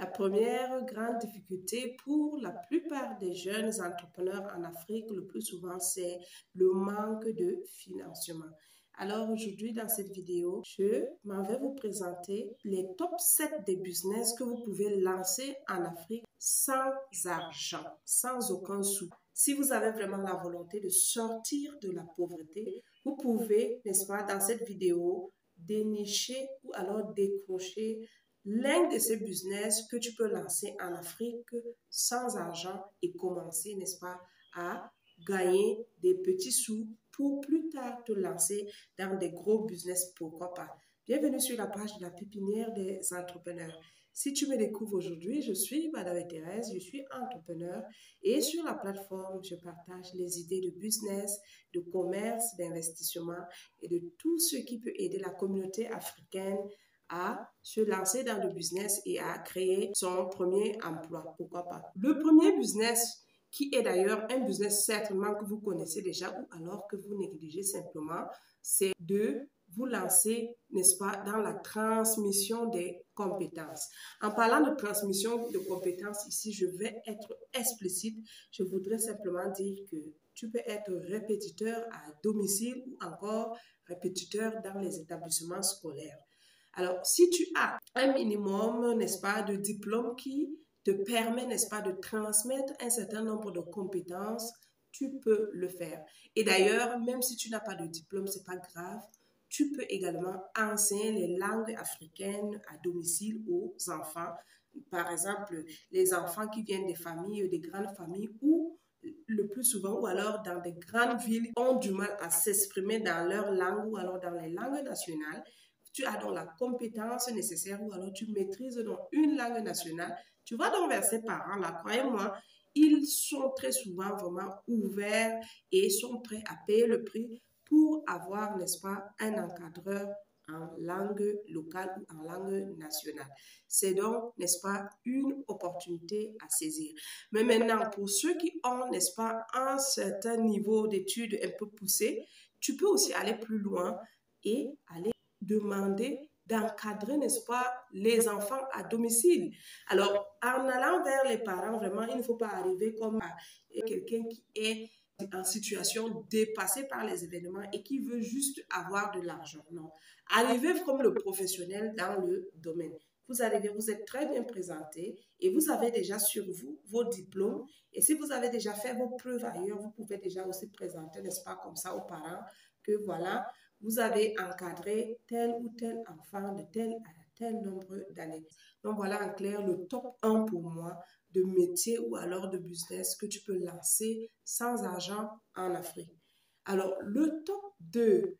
La première grande difficulté pour la plupart des jeunes entrepreneurs en Afrique, le plus souvent, c'est le manque de financement. Alors aujourd'hui, dans cette vidéo, je m'en vais vous présenter les top 7 des business que vous pouvez lancer en Afrique sans argent, sans aucun sou. Si vous avez vraiment la volonté de sortir de la pauvreté, vous pouvez, n'est-ce pas, dans cette vidéo, dénicher ou alors décrocher l'un de ces business que tu peux lancer en Afrique sans argent et commencer, n'est-ce pas, à gagner des petits sous pour plus tard te lancer dans des gros business, pourquoi pas. Bienvenue sur la page de la pépinière des entrepreneurs. Si tu me découvres aujourd'hui, je suis Madame Thérèse, je suis entrepreneur et sur la plateforme, je partage les idées de business, de commerce, d'investissement et de tout ce qui peut aider la communauté africaine à se lancer dans le business et à créer son premier emploi, pourquoi pas. Le premier business, qui est d'ailleurs un business certainement que vous connaissez déjà ou alors que vous négligez simplement, c'est de vous lancer, n'est-ce pas, dans la transmission des compétences. En parlant de transmission de compétences, ici, je vais être explicite. Je voudrais simplement dire que tu peux être répétiteur à domicile ou encore répétiteur dans les établissements scolaires. Alors, si tu as un minimum, n'est-ce pas, de diplôme qui te permet, n'est-ce pas, de transmettre un certain nombre de compétences, tu peux le faire. Et d'ailleurs, même si tu n'as pas de diplôme, c'est pas grave, tu peux également enseigner les langues africaines à domicile aux enfants. Par exemple, les enfants qui viennent des familles, des grandes familles ou le plus souvent, ou alors dans des grandes villes, ont du mal à s'exprimer dans leur langue ou alors dans les langues nationales. Tu as donc la compétence nécessaire ou alors tu maîtrises donc une langue nationale. Tu vas donc vers ces parents-là, croyez-moi, ils sont très souvent vraiment ouverts et sont prêts à payer le prix pour avoir, n'est-ce pas, un encadreur en langue locale ou en langue nationale. C'est donc, n'est-ce pas, une opportunité à saisir. Mais maintenant, pour ceux qui ont, n'est-ce pas, un certain niveau d'études un peu poussé, tu peux aussi aller plus loin et aller demander d'encadrer, n'est-ce pas, les enfants à domicile. Alors, en allant vers les parents, vraiment, il ne faut pas arriver comme quelqu'un qui est en situation dépassée par les événements et qui veut juste avoir de l'argent. Non. Arrivez comme le professionnel dans le domaine. Vous arrivez, vous êtes très bien présenté et vous avez déjà sur vous vos diplômes. Et si vous avez déjà fait vos preuves ailleurs, vous pouvez déjà aussi présenter, n'est-ce pas, comme ça aux parents, que voilà, vous avez encadré tel ou tel enfant de tel à tel nombre d'années. Donc voilà en clair le top 1 pour moi de métier ou alors de business que tu peux lancer sans argent en Afrique. Alors le top 2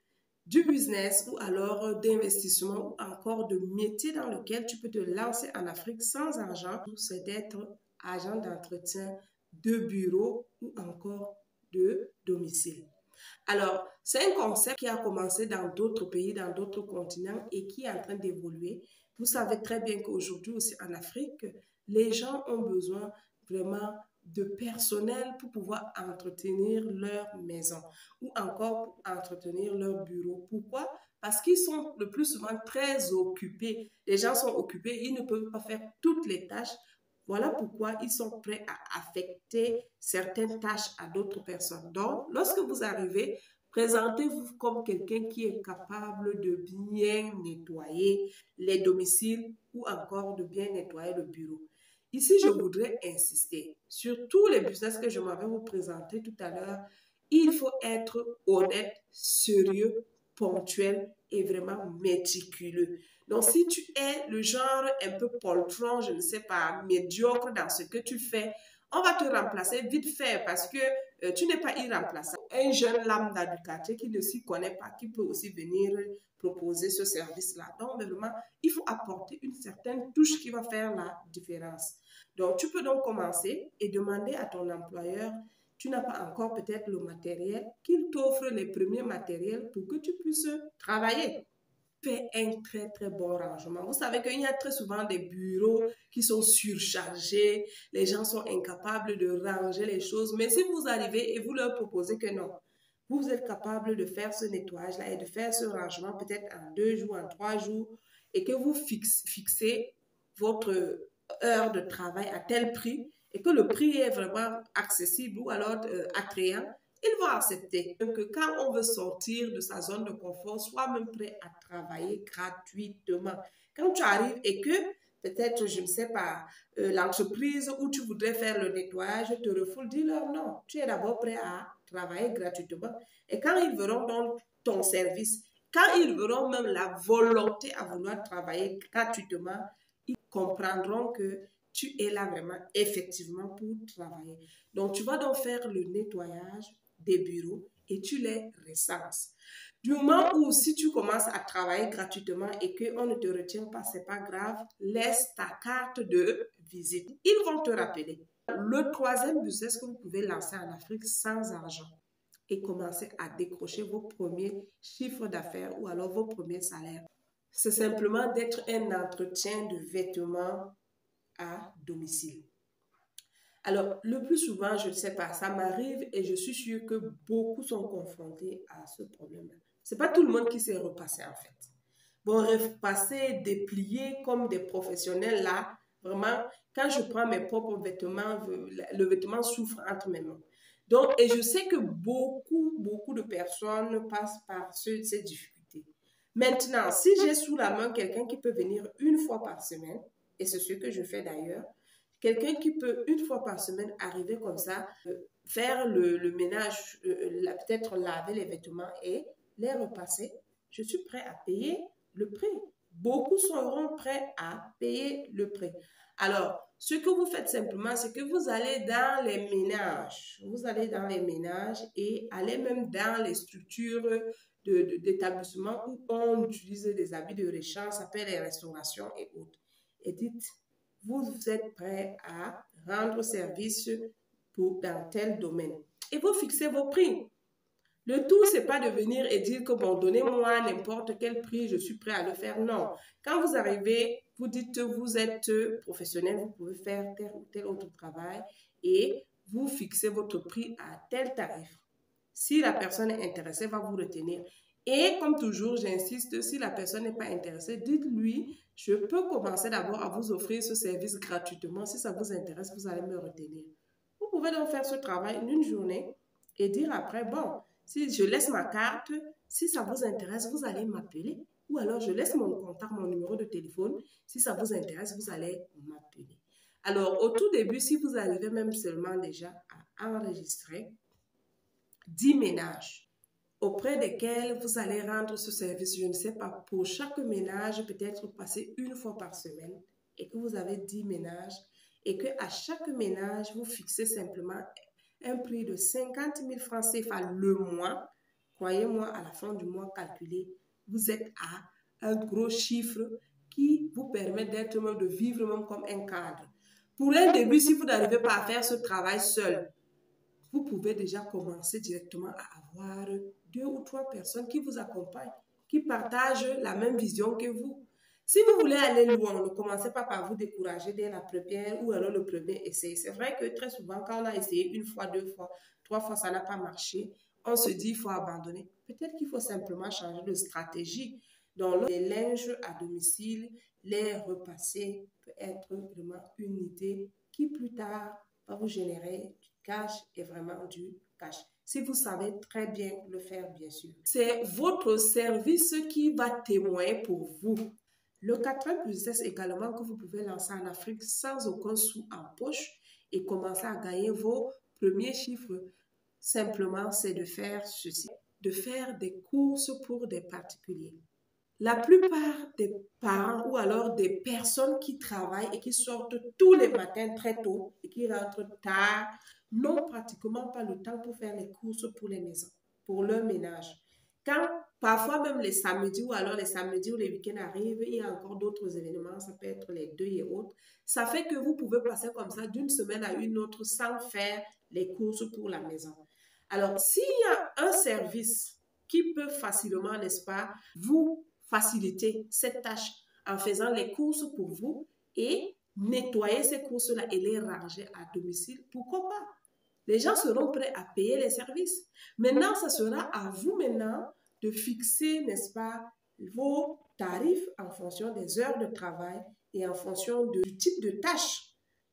du business ou alors d'investissement ou encore de métier dans lequel tu peux te lancer en Afrique sans argent, c'est d'être agent d'entretien de bureau ou encore de domicile. Alors, c'est un concept qui a commencé dans d'autres pays, dans d'autres continents et qui est en train d'évoluer. Vous savez très bien qu'aujourd'hui aussi en Afrique, les gens ont besoin vraiment de personnel pour pouvoir entretenir leur maison ou encore pour entretenir leur bureau. Pourquoi? Parce qu'ils sont le plus souvent très occupés. Les gens sont occupés, ils ne peuvent pas faire toutes les tâches. Voilà pourquoi ils sont prêts à affecter certaines tâches à d'autres personnes. Donc, lorsque vous arrivez, présentez-vous comme quelqu'un qui est capable de bien nettoyer les domiciles ou encore de bien nettoyer le bureau. Ici, je voudrais insister sur tous les business que je m'avais vous présenter tout à l'heure. Il faut être honnête, sérieux, ponctuel et vraiment méticuleux. Donc, si tu es le genre un peu poltron, je ne sais pas, médiocre dans ce que tu fais, on va te remplacer vite fait parce que tu n'es pas irremplaçable. Un jeune lambda du quartier qui ne s'y connaît pas, qui peut aussi venir proposer ce service-là. Donc, vraiment, il faut apporter une certaine touche qui va faire la différence. Donc, tu peux donc commencer et demander à ton employeur, tu n'as pas encore peut-être le matériel, qu'il t'offre les premiers matériels pour que tu puisses travailler. Fait un très très bon rangement. Vous savez qu'il y a très souvent des bureaux qui sont surchargés, les gens sont incapables de ranger les choses, mais si vous arrivez et vous leur proposez que non, vous êtes capable de faire ce nettoyage-là et de faire ce rangement peut-être en 2 jours, en 3 jours, et que vous fixez votre heure de travail à tel prix et que le prix est vraiment accessible ou alors attrayant, ils vont accepter. Donc, quand on veut sortir de sa zone de confort, sois même prêt à travailler gratuitement. Quand tu arrives et que peut-être, je ne sais pas, l'entreprise où tu voudrais faire le nettoyage te refoule, dis-leur non. Tu es d'abord prêt à travailler gratuitement. Et quand ils verront donc ton service, quand ils verront même la volonté à vouloir travailler gratuitement, ils comprendront que tu es là vraiment effectivement pour travailler. Donc, tu vas donc faire le nettoyage des bureaux et tu les recenses. Du moment où si tu commences à travailler gratuitement et qu'on ne te retient pas, c'est pas grave, laisse ta carte de visite. Ils vont te rappeler. Le troisième business que vous pouvez lancer en Afrique sans argent et commencer à décrocher vos premiers chiffres d'affaires ou alors vos premiers salaires, c'est simplement d'être un entretien de vêtements à domicile. Alors, le plus souvent, je ne sais pas, ça m'arrive et je suis sûre que beaucoup sont confrontés à ce problème-là. Ce n'est pas tout le monde qui sait repasser en fait. Bon, repasser, déplier comme des professionnels là, vraiment, quand je prends mes propres vêtements, le vêtement souffre entre mes mains. Donc, et je sais que beaucoup de personnes passent par ces difficultés. Maintenant, si j'ai sous la main quelqu'un qui peut venir une fois par semaine, et c'est ce que je fais d'ailleurs, quelqu'un qui peut une fois par semaine arriver comme ça, faire le ménage, peut-être laver les vêtements et les repasser, je suis prêt à payer le prix. Beaucoup seront prêts à payer le prix. Alors, ce que vous faites simplement, c'est que vous allez dans les ménages. Vous allez dans les ménages et allez même dans les structures d'établissement où on utilise des habits de rechange, ça s'appelle les restaurations et autres. Et dites, vous êtes prêt à rendre service dans tel domaine. Et vous fixez vos prix. Le tout, c'est pas de venir et dire que bon, donnez-moi n'importe quel prix, je suis prêt à le faire. Non. Quand vous arrivez, vous dites que vous êtes professionnel, vous pouvez faire tel ou tel autre travail et vous fixez votre prix à tel tarif. Si la personne est intéressée, va vous retenir. Et comme toujours, j'insiste, si la personne n'est pas intéressée, dites-lui, je peux commencer d'abord à vous offrir ce service gratuitement. Si ça vous intéresse, vous allez me retenir. Vous pouvez donc faire ce travail en une journée et dire après, bon, si je laisse ma carte, si ça vous intéresse, vous allez m'appeler. Ou alors, je laisse mon contact, mon numéro de téléphone. Si ça vous intéresse, vous allez m'appeler. Alors, au tout début, si vous arrivez même seulement déjà à enregistrer 10 ménages auprès desquels vous allez rendre ce service, je ne sais pas, pour chaque ménage, peut-être passer une fois par semaine et que vous avez 10 ménages et qu'à chaque ménage, vous fixez simplement un prix de 50 000 francs CFA le mois. Croyez-moi, à la fin du mois calculé, vous êtes à un gros chiffre qui vous permet d'être même de vivre même comme un cadre. Pour un début, si vous n'arrivez pas à faire ce travail seul, vous pouvez déjà commencer directement à avoir 2 ou 3 personnes qui vous accompagnent, qui partagent la même vision que vous. Si vous voulez aller loin, ne commencez pas par vous décourager dès la première ou alors le premier essai. C'est vrai que très souvent, quand on a essayé une fois, 2 fois, 3 fois, ça n'a pas marché, on se dit qu'il faut abandonner. Peut-être qu'il faut simplement changer de stratégie. Donc, les linges à domicile, les repasser peut être vraiment une idée qui plus tard va vous générer cash est vraiment du cash. Si vous savez très bien le faire, bien sûr. C'est votre service qui va témoigner pour vous. Le quatrième business également que vous pouvez lancer en Afrique sans aucun sou en poche et commencer à gagner vos premiers chiffres, simplement, c'est de faire ceci, de faire des courses pour des particuliers. La plupart des parents ou alors des personnes qui travaillent et qui sortent tous les matins très tôt et qui rentrent tard n'ont pratiquement pas le temps pour faire les courses pour les maisons, pour leur ménage. Quand parfois même les samedis ou alors les samedis ou les week-ends arrivent, il y a encore d'autres événements, ça peut être les deuils et autres, ça fait que vous pouvez passer comme ça d'une semaine à une autre sans faire les courses pour la maison. Alors, s'il y a un service qui peut facilement, n'est-ce pas, vous faciliter cette tâche en faisant les courses pour vous et nettoyer ces courses-là et les ranger à domicile, pourquoi pas? Les gens seront prêts à payer les services. Maintenant, ça sera à vous maintenant de fixer, n'est-ce pas, vos tarifs en fonction des heures de travail et en fonction du type de tâche.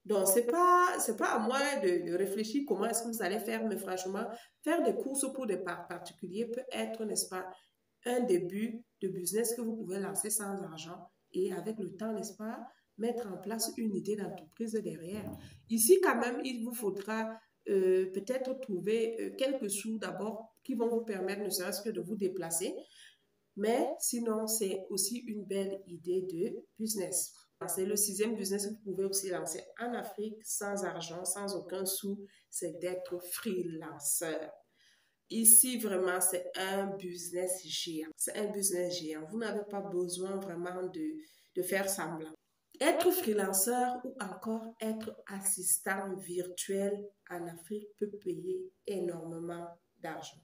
Donc, c'est pas à moi de réfléchir comment est-ce que vous allez faire, mais franchement, faire des courses pour des particuliers peut être, n'est-ce pas, un début de business que vous pouvez lancer sans argent et avec le temps, n'est-ce pas, mettre en place une idée d'entreprise derrière. Ici, quand même, il vous faudra peut-être trouver quelques sous d'abord qui vont vous permettre ne serait-ce que de vous déplacer. Mais sinon, c'est aussi une belle idée de business. C'est le 6e business que vous pouvez aussi lancer en Afrique sans argent, sans aucun sou, c'est d'être freelanceur. Ici, vraiment, c'est un business géant. C'est un business géant. Vous n'avez pas besoin vraiment de faire semblant. Être freelanceur ou encore être assistant virtuel en Afrique peut payer énormément d'argent.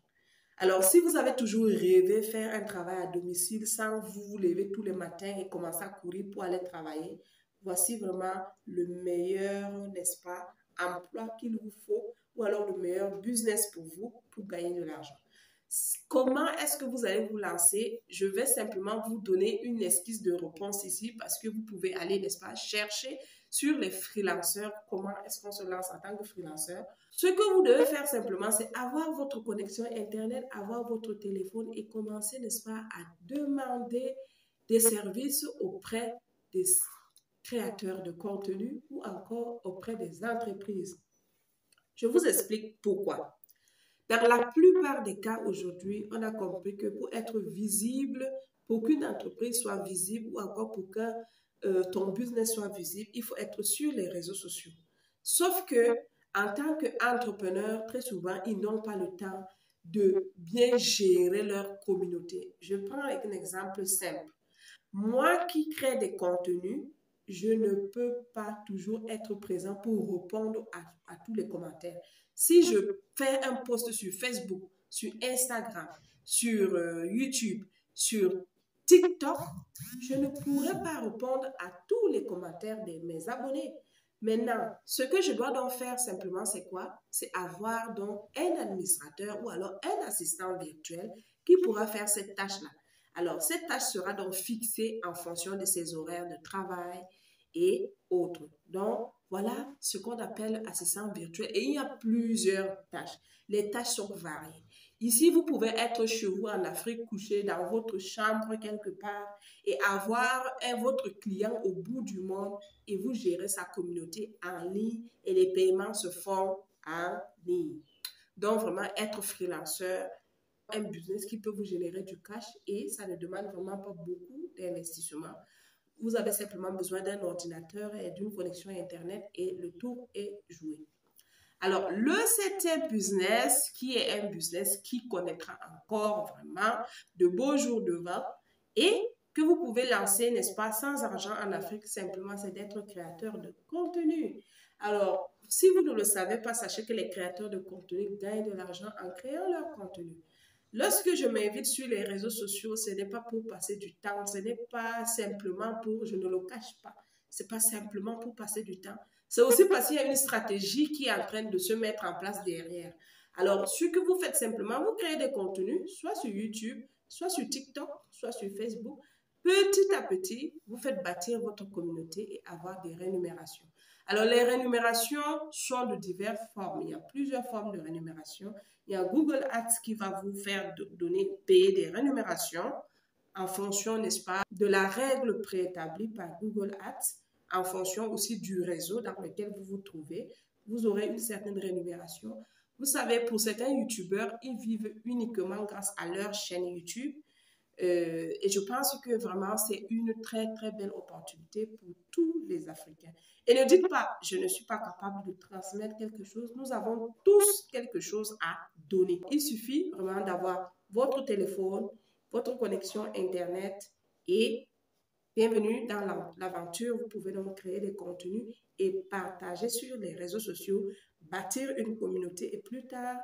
Alors, si vous avez toujours rêvé faire un travail à domicile sans vous lever tous les matins et commencer à courir pour aller travailler, voici vraiment le meilleur, n'est-ce pas, emploi qu'il vous faut ou alors le meilleur business pour vous pour gagner de l'argent. Comment est-ce que vous allez vous lancer? Je vais simplement vous donner une esquisse de réponse ici parce que vous pouvez aller, n'est-ce pas, chercher sur les freelanceurs, comment est-ce qu'on se lance en tant que freelanceur. Ce que vous devez faire simplement, c'est avoir votre connexion Internet, avoir votre téléphone et commencer, n'est-ce pas, à demander des services auprès des créateurs de contenu ou encore auprès des entreprises. Je vous explique pourquoi. Dans la plupart des cas aujourd'hui, on a compris que pour être visible, pour qu'une entreprise soit visible ou encore pour que ton business soit visible, il faut être sur les réseaux sociaux. Sauf que en tant qu'entrepreneur, très souvent, ils n'ont pas le temps de bien gérer leur communauté. Je prends un exemple simple. Moi qui crée des contenus, je ne peux pas toujours être présent pour répondre à tous les commentaires. Si je fais un post sur Facebook, sur Instagram, sur YouTube, sur TikTok, je ne pourrai pas répondre à tous les commentaires de mes abonnés. Maintenant, ce que je dois donc faire simplement, c'est quoi? C'est avoir donc un administrateur ou alors un assistant virtuel qui pourra faire cette tâche-là. Alors, cette tâche sera donc fixée en fonction de ses horaires de travail et autres. Donc, voilà ce qu'on appelle assistant virtuel. Et il y a plusieurs tâches. Les tâches sont variées. Ici, vous pouvez être chez vous en Afrique, couché dans votre chambre quelque part et avoir votre client au bout du monde et vous gérez sa communauté en ligne et les paiements se font en ligne. Donc, vraiment, être freelanceur, un business qui peut vous générer du cash et ça ne demande vraiment pas beaucoup d'investissement. Vous avez simplement besoin d'un ordinateur et d'une connexion Internet et le tour est joué. Alors, le 7e business, qui est un business qui connaîtra encore vraiment de beaux jours devant et que vous pouvez lancer, n'est-ce pas, sans argent en Afrique, simplement, c'est d'être créateur de contenu. Alors, si vous ne le savez pas, sachez que les créateurs de contenu gagnent de l'argent en créant leur contenu. Lorsque je m'invite sur les réseaux sociaux, ce n'est pas pour passer du temps, ce n'est pas simplement pour, je ne le cache pas, ce n'est pas simplement pour passer du temps. C'est aussi parce qu'il y a une stratégie qui est en train de se mettre en place derrière. Alors, ce que vous faites simplement, vous créez des contenus, soit sur YouTube, soit sur TikTok, soit sur Facebook. Petit à petit, vous faites bâtir votre communauté et avoir des rémunérations. Alors, les rémunérations sont de diverses formes. Il y a plusieurs formes de rémunération. Il y a Google Ads qui va vous faire payer des rémunérations en fonction, n'est-ce pas, de la règle préétablie par Google Ads, en fonction aussi du réseau dans lequel vous vous trouvez. Vous aurez une certaine rémunération. Vous savez, pour certains YouTubeurs, ils vivent uniquement grâce à leur chaîne YouTube. Et je pense que vraiment, c'est une très, très belle opportunité pour tous les Africains. Et ne dites pas, je ne suis pas capable de transmettre quelque chose. Nous avons tous quelque chose à donner. Il suffit vraiment d'avoir votre téléphone, votre connexion Internet et bienvenue dans l'aventure. Vous pouvez donc créer des contenus et partager sur les réseaux sociaux, bâtir une communauté et plus tard,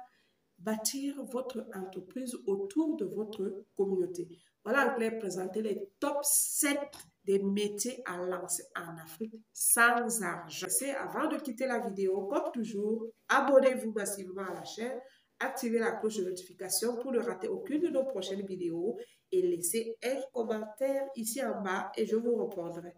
bâtir votre entreprise autour de votre communauté. Voilà en clair, présenter les top 7 des métiers à lancer en Afrique sans argent. Avant de quitter la vidéo, comme toujours, abonnez-vous massivement à la chaîne, activez la cloche de notification pour ne rater aucune de nos prochaines vidéos et laissez un commentaire ici en bas et je vous répondrai.